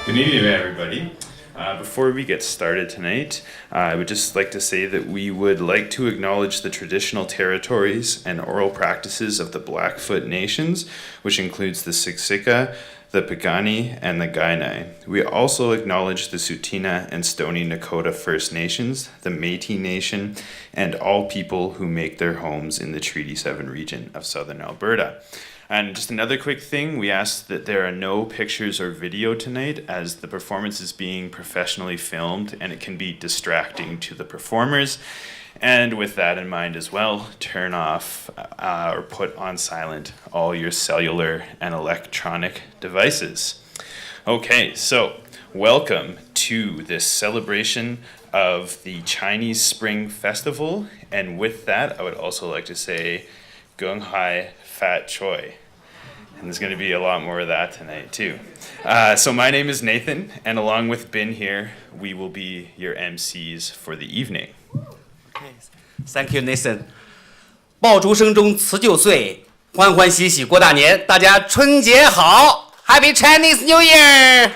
Good evening, everybody. Before we get started tonight, I would just like to say that we would like to acknowledge the traditional territories and oral practices of the Blackfoot Nations, which includes the Siksika, the Piikani, and the Kainai. We also acknowledge the Tsuut'ina and Stoney Nakoda First Nations, the Métis Nation, and all people who make their homes in the Treaty 7 region of southern Alberta. And just another quick thing, we ask that there are no pictures or video tonight as the performance is being professionally filmed and it can be distracting to the performers. And with that in mind as well, turn off or put on silent all your cellular and electronic devices. Okay, so welcome to this celebration of the Chinese Spring Festival. And with that, I would also like to say, Gung Hai Fat Choi. And there's going to be a lot more of that tonight, too. So my name is Nathan, and along with Ben here, we will be your MCs for the evening. Okay. Thank you, Nathan. 爆竹声中辞旧岁，欢欢喜喜过大年，大家春节好 ，Happy Chinese New Year！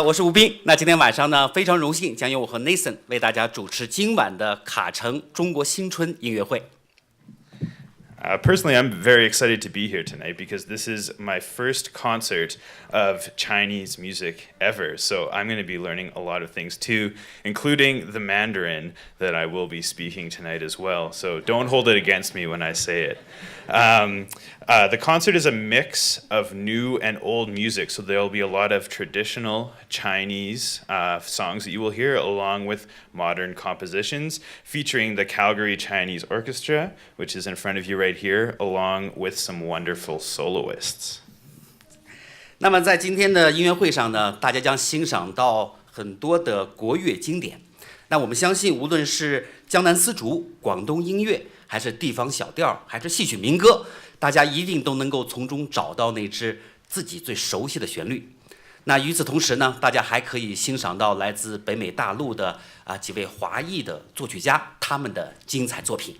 我是吴斌。那今天晚上呢，非常荣幸将由我和 Nathan 为大家主持今晚的卡城中国新春音乐会。Personally, I'm very excited to be here tonight because this is my first concert of Chinese music ever. So I'm going to be learning a lot of things too, including the Mandarin that I will be speaking tonight as well. So don't hold it against me when I say it. The concert is a mix of new and old music, so there will be a lot of traditional Chinese songs that you will hear, along with modern compositions, featuring the Calgary Chinese Orchestra, which is in front of you right here, along with some wonderful soloists. 那么在今天的音乐会上呢，大家将欣赏到很多的国乐经典。那我们相信，无论是江南丝竹、广东音乐，还是地方小调，还是戏曲民歌，大家一定都能够从中找到那支自己最熟悉的旋律。那与此同时呢，大家还可以欣赏到来自北美大陆的几位华裔的作曲家他们的精彩作品。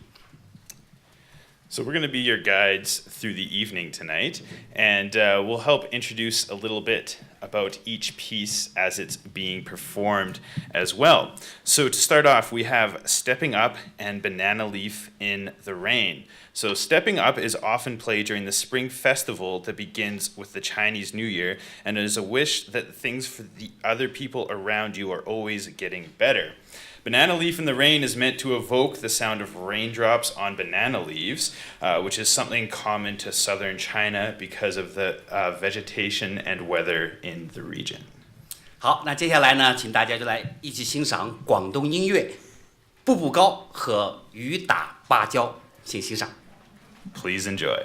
So we're going to be your guides through the evening tonight, and we'll help introduce a little bit about each piece as it's being performed as well. So to start off, we have Stepping Up and Banana Leaf in the Rain. So Stepping Up is often played during the Spring Festival that begins with the Chinese New Year, and it is a wish that things for the other people around you are always getting better. Banana Leaf in the Rain is meant to evoke the sound of raindrops on banana leaves, which is something common to southern China because of the vegetation and weather in the region. 好，那接下来呢，请大家就来一起欣赏广东音乐《步步高》和《雨打芭蕉》，请欣赏。Please enjoy.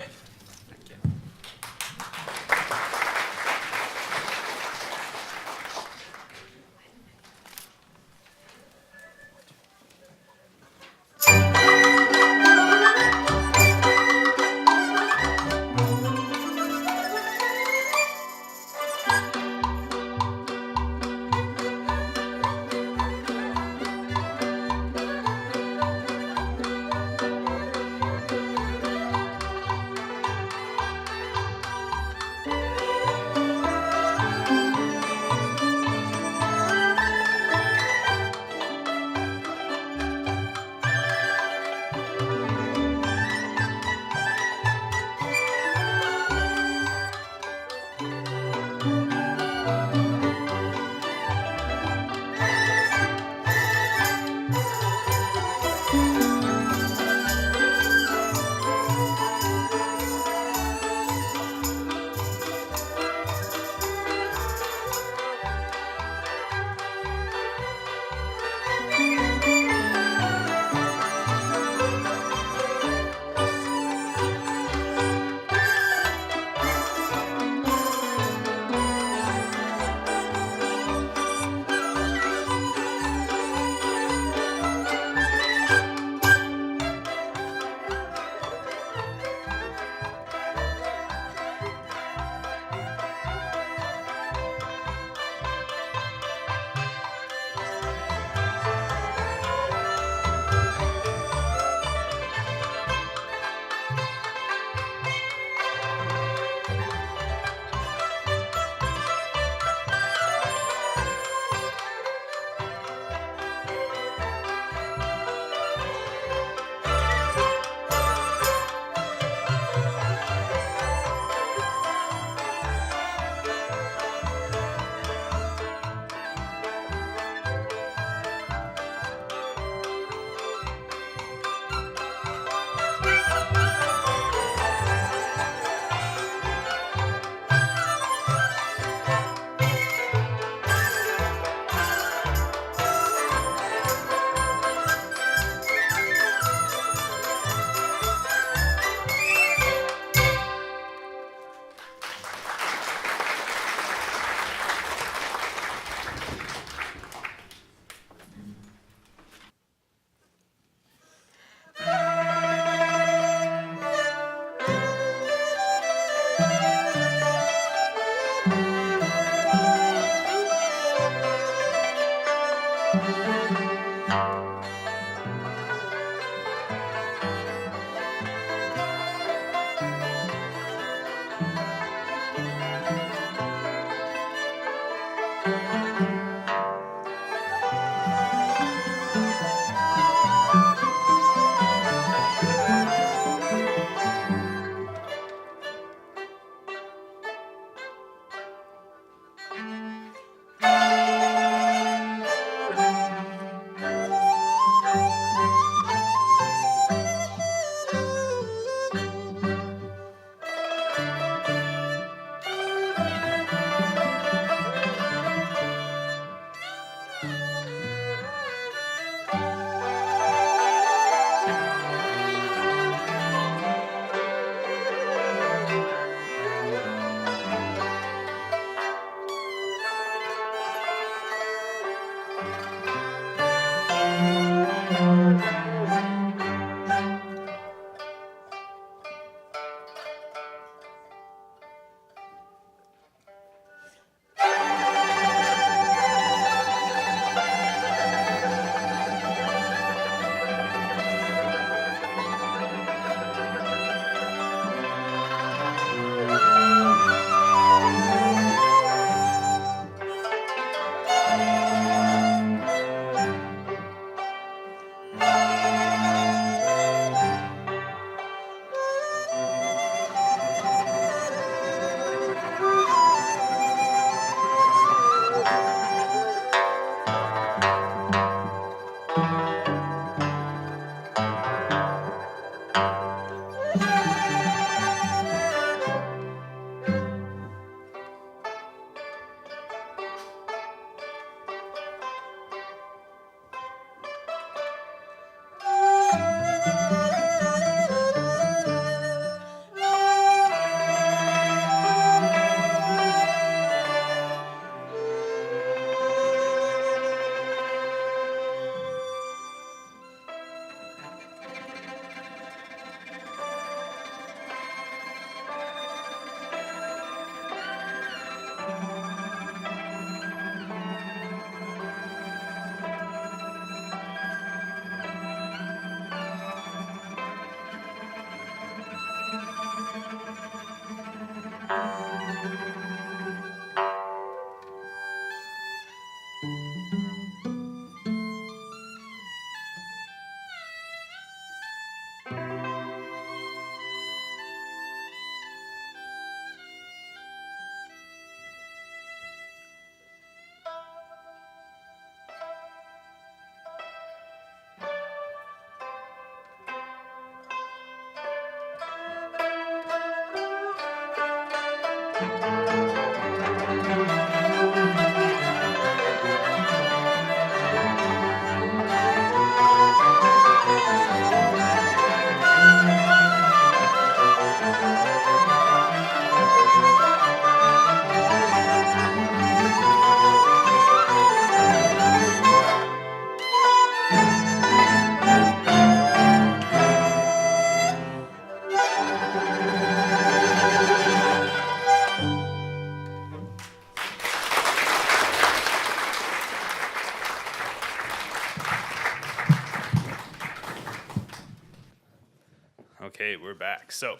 Okay, we're back. So,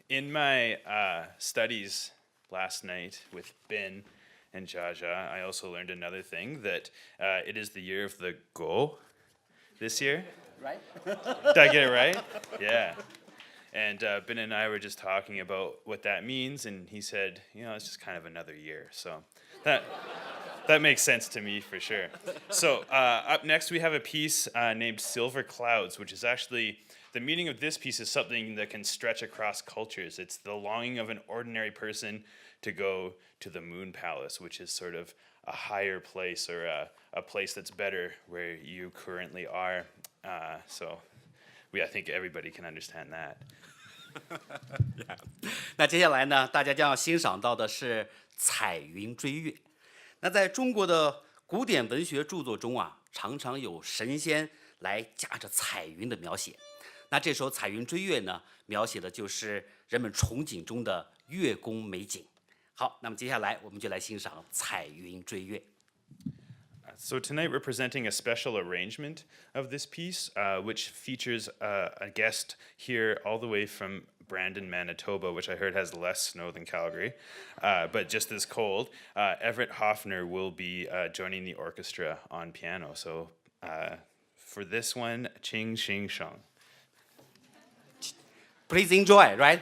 in my studies last night with Ben and Jiajia, I also learned another thing, that it is the year of the Go this year. Right? Did I get it right? Yeah. And Ben and I were just talking about what that means, and he said, it's just kind of another year. So that makes sense to me for sure. So up next we have a piece named Silver Clouds, which is actually, the meaning of this piece is something that can stretch across cultures. It's the longing of an ordinary person to go to the moon palace, which is sort of a higher place, or a place that's better where you currently are. So I think everybody can understand that. 那接下来呢，大家将要欣赏到的是彩云追月。那在中国的古典文学著作中啊，常常有神仙来驾着彩云的描写。那这首《彩云追月》呢，描写的就是人们憧憬中的月宫美景。好，那么接下来我们就来欣赏《彩云追月》。So tonight we're presenting a special arrangement of this piece, which features a guest here all the way from Brandon, Manitoba, which I heard has less snow than Calgary, but just as cold. Everett Hopfner will be joining the orchestra on piano. So for this one, Ching Xing Sheng. Please enjoy, right?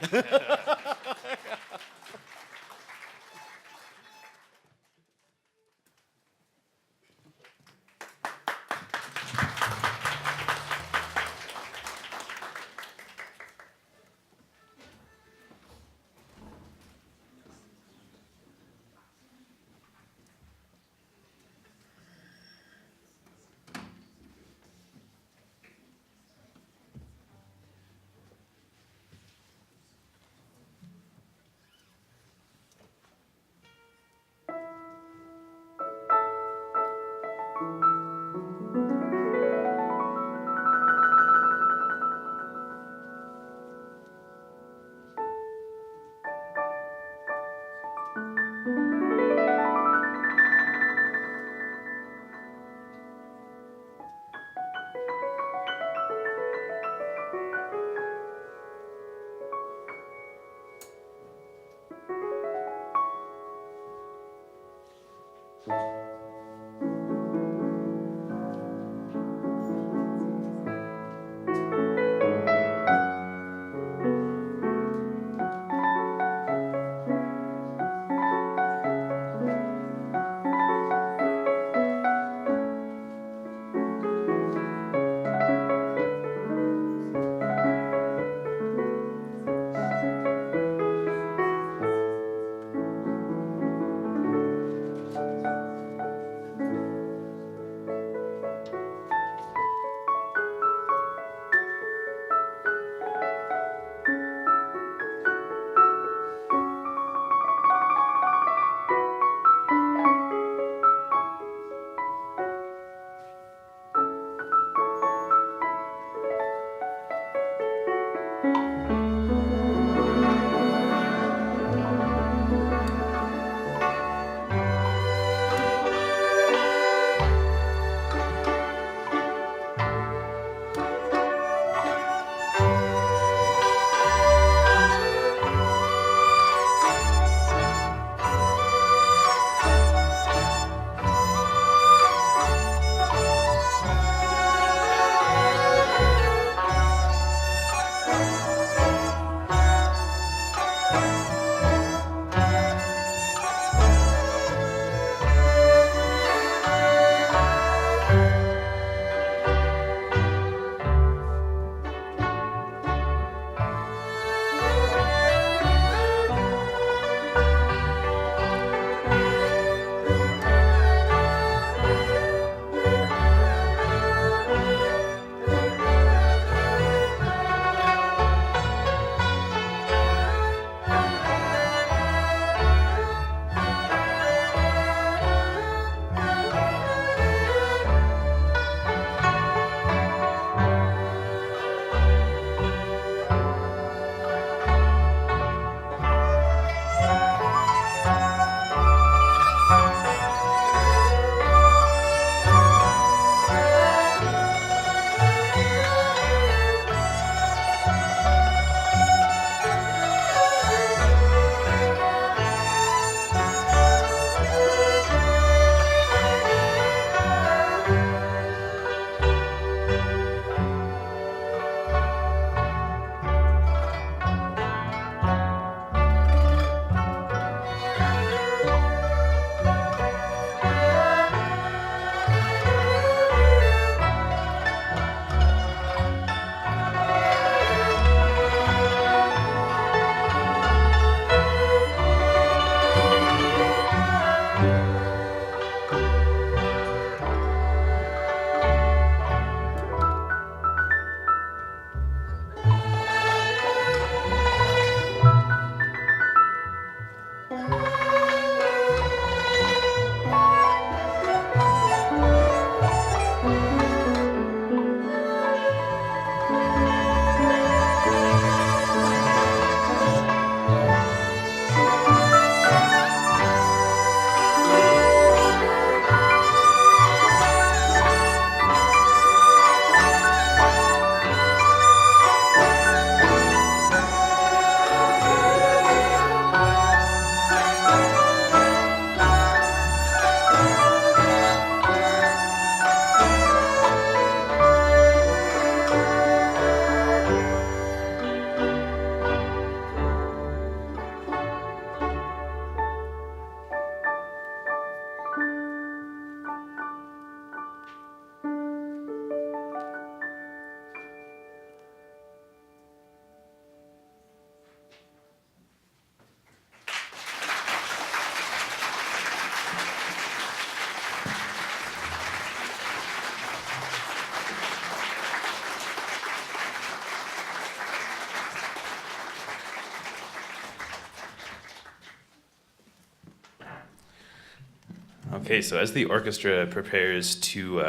Okay, so as the orchestra prepares to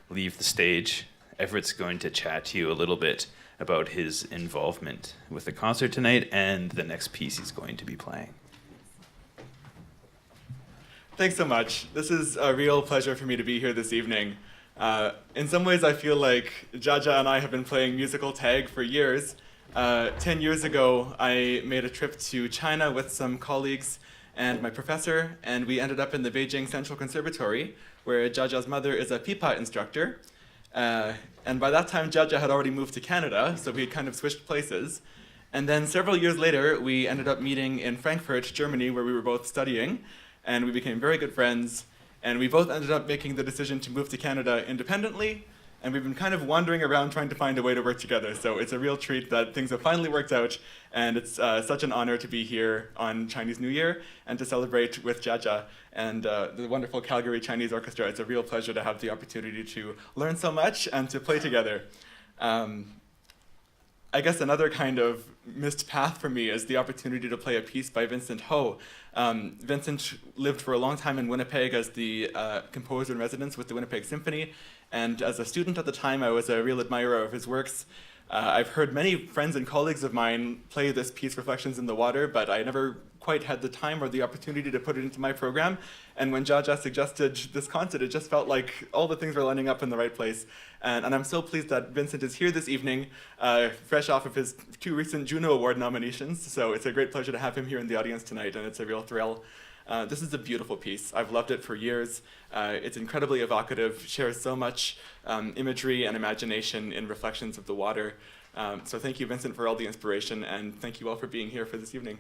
leave the stage, Everett's going to chat to you a little bit about his involvement with the concert tonight and the next piece he's going to be playing. Thanks so much. This is a real pleasure for me to be here this evening. In some ways, I feel like Jiajia and I have been playing musical tag for years. 10 years ago, I made a trip to China with some colleagues and my professor, and we ended up in the Beijing Central Conservatory, where Jiajia's mother is a pipa instructor. And by that time, Jiajia had already moved to Canada, so we had kind of switched places. And then several years later, we ended up meeting in Frankfurt, Germany, where we were both studying, and we became very good friends. And we both ended up making the decision to move to Canada independently, and we've been kind of wandering around trying to find a way to work together. So it's a real treat that things have finally worked out, and it's such an honor to be here on Chinese New Year and to celebrate with Jiajia and the wonderful Calgary Chinese Orchestra. It's a real pleasure to have the opportunity to learn so much and to play together. I guess another kind of missed path for me is the opportunity to play a piece by Vincent Ho. Vincent lived for a long time in Winnipeg as the composer in residence with the Winnipeg Symphony, and as a student at the time, I was a real admirer of his works. I've heard many friends and colleagues of mine play this piece, Reflections in the Water, but I never quite had the time or the opportunity to put it into my program. And when Jiajia suggested this concert, it just felt like all the things were lining up in the right place. And I'm so pleased that Vincent is here this evening, fresh off of his 2 recent Juno Award nominations. So it's a great pleasure to have him here in the audience tonight, and it's a real thrill. This is a beautiful piece. I've loved it for years. It's incredibly evocative, shares so much imagery and imagination in Reflections of the Water. So thank you, Vincent, for all the inspiration, and thank you all for being here for this evening.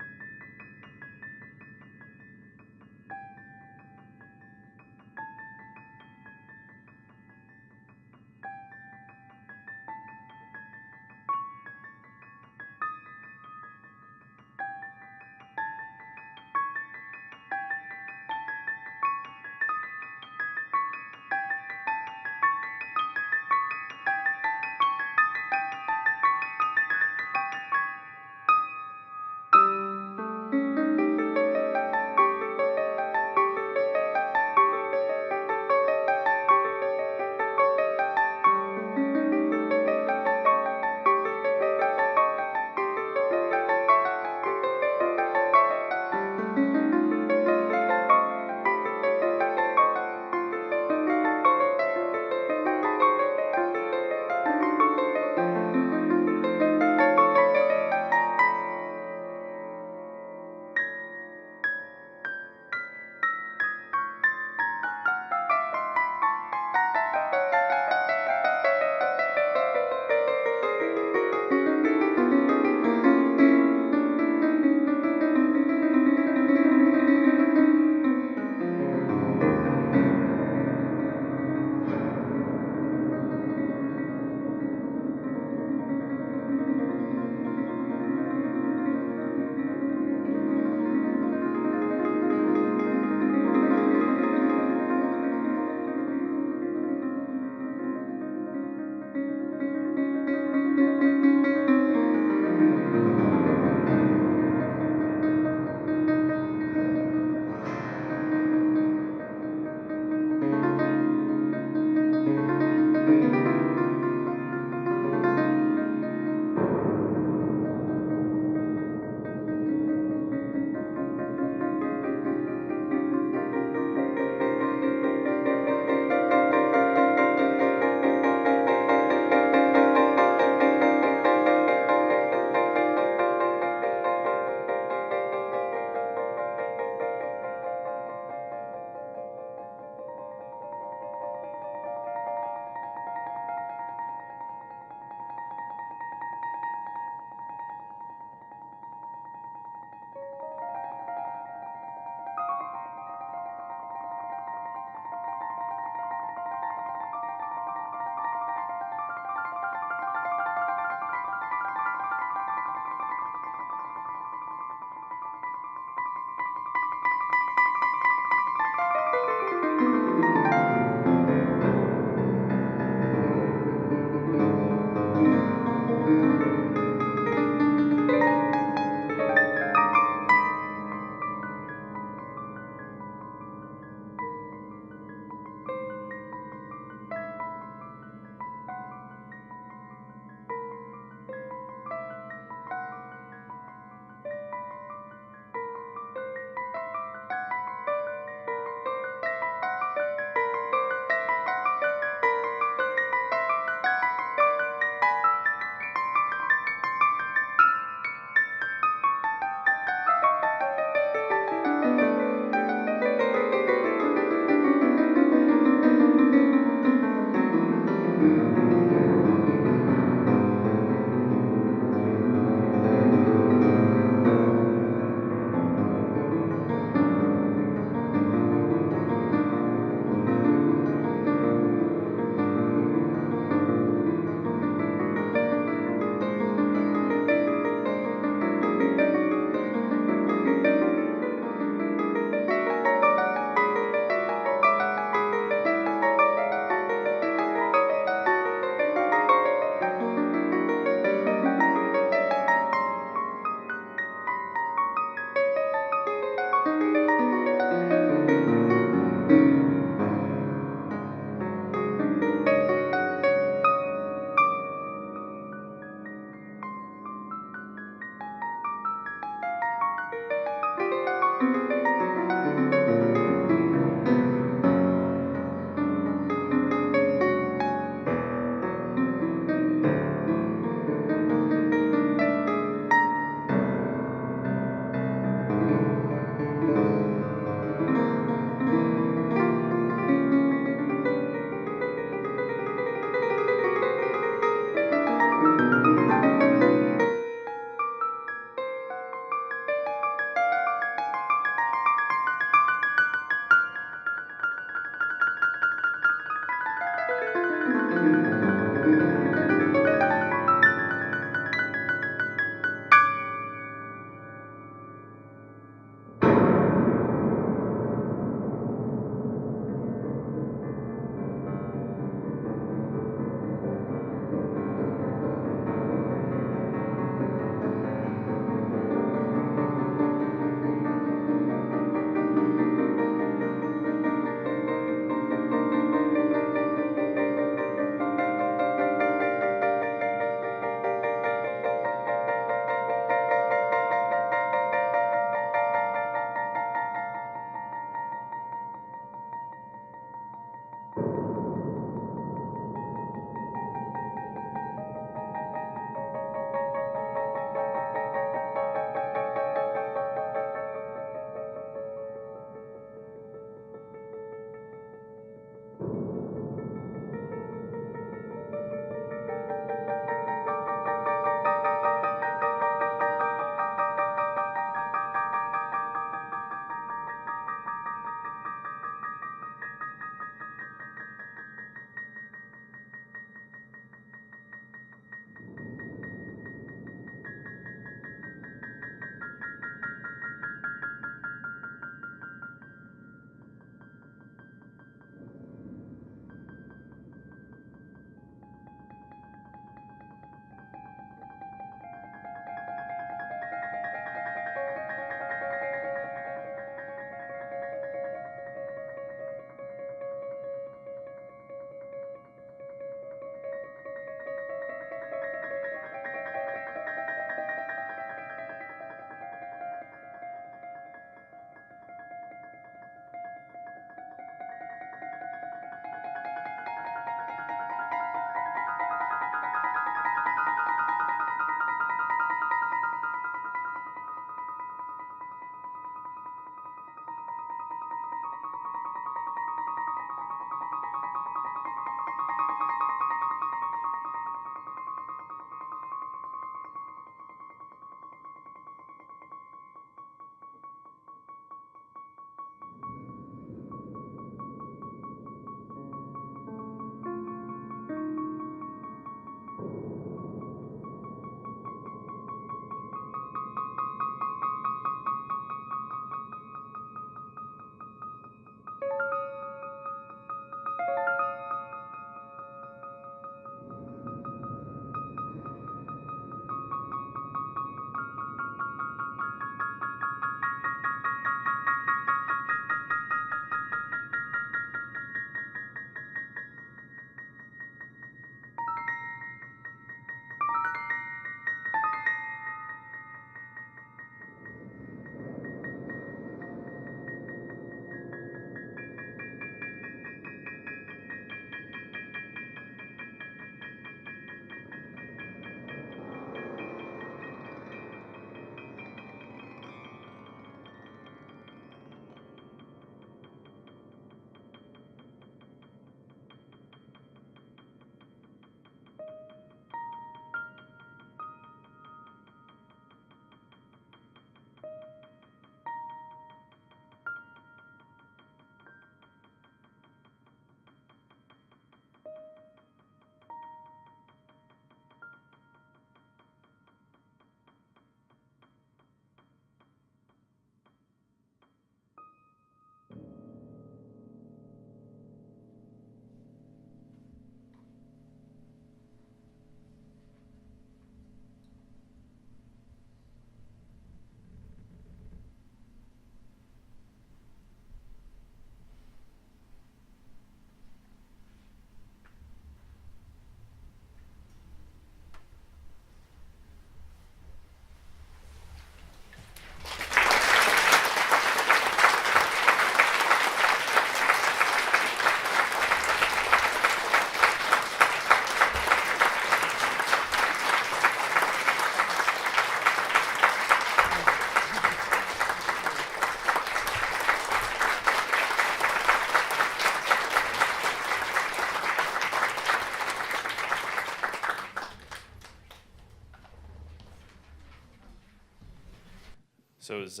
So as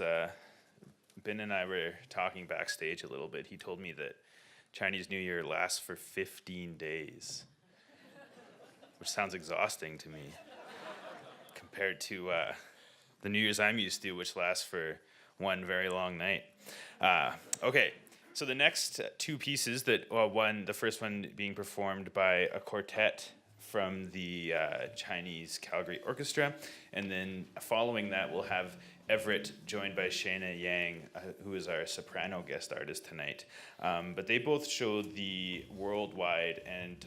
Ben and I were talking backstage a little bit, he told me that Chinese New Year lasts for 15 days, which sounds exhausting to me compared to the New Year's I'm used to, which lasts for one very long night. Okay, so the next two pieces the first one being performed by a quartet from the Chinese Calgary Orchestra, and then following that we'll have Everett joined by Shana Yang, who is our soprano guest artist tonight. But they both show the worldwide and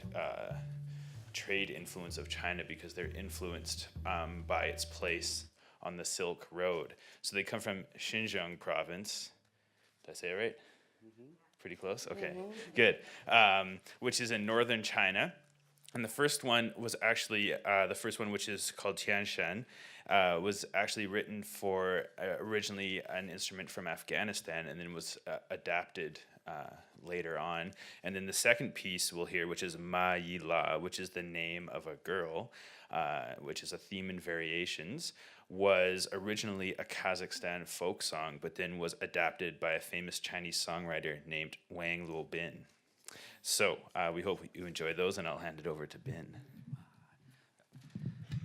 trade influence of China because they're influenced by its place on the Silk Road. So they come from Xinjiang province. Did I say it right? Mm-hmm. Pretty close? Okay, good. Which is in northern China. And the first one was actually, which is called Tianshan, was actually written for originally an instrument from Afghanistan and then was adapted later on. And then the second piece we'll hear, which is Ma Yi La, which is the name of a girl, which is a theme in variations, was originally a Kazakhstan folk song, but then was adapted by a famous Chinese songwriter named Wang Luobin. So we hope you enjoy those, and I'll hand it over to Ben.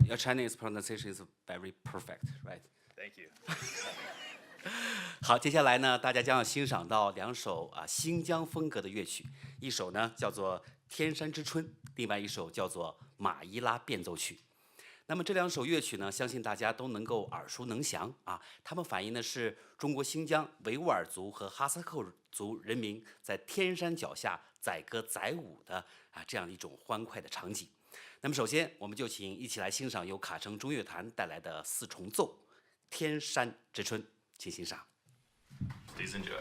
Your Chinese pronunciation is very perfect, right? Thank you. 好，接下来呢，大家将要欣赏到两首新疆风格的乐曲，一首呢叫做《天山之春》，另外一首叫做《马伊拉变奏曲》。那么这两首乐曲呢，相信大家都能够耳熟能详啊。它们反映的是中国新疆维吾尔族和哈萨克族人民在天山脚下载歌载舞的这样一种欢快的场景。那么首先，我们就请一起来欣赏由卡城中乐团带来的四重奏《天山之春》，请欣赏。Please enjoy.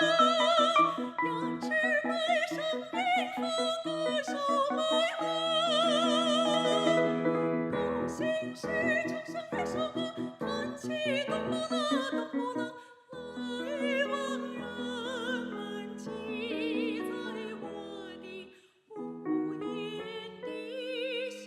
羊脂白上银河歌手来了，高兴时唱响二首歌，弹起咚啦啦咚啦啦，来往人们挤在我的屋檐底下。